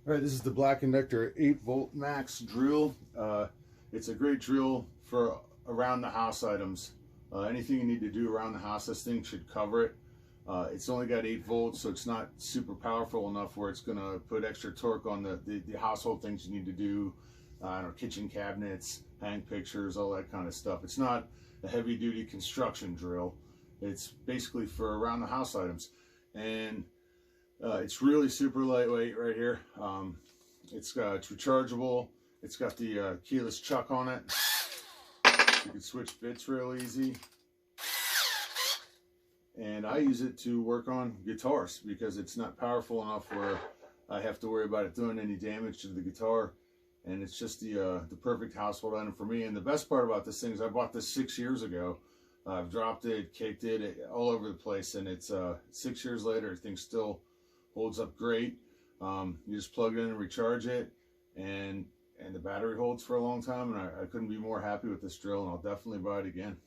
All right, this is the Black & Decker 8-volt max drill. It's a great drill for around the house items. Anything you need to do around the house, this thing should cover it. It's only got 8 volts, so it's not super powerful enough where it's going to put extra torque on the household things you need to do. I don't know, kitchen cabinets, hang pictures, all that kind of stuff. It's not a heavy-duty construction drill. It's basically for around the house items. And it's really super lightweight right here. It's rechargeable. It's got the keyless chuck on it. You can switch bits real easy. And I use it to work on guitars because it's not powerful enough where I have to worry about it doing any damage to the guitar. And it's just the perfect household item for me. And the best part about this thing is I bought this 6 years ago. I've dropped it, kicked it all over the place, and it's 6 years later, the thing still holds up great. You just plug it in and recharge it, and the battery holds for a long time, and I couldn't be more happy with this drill, and I'll definitely buy it again.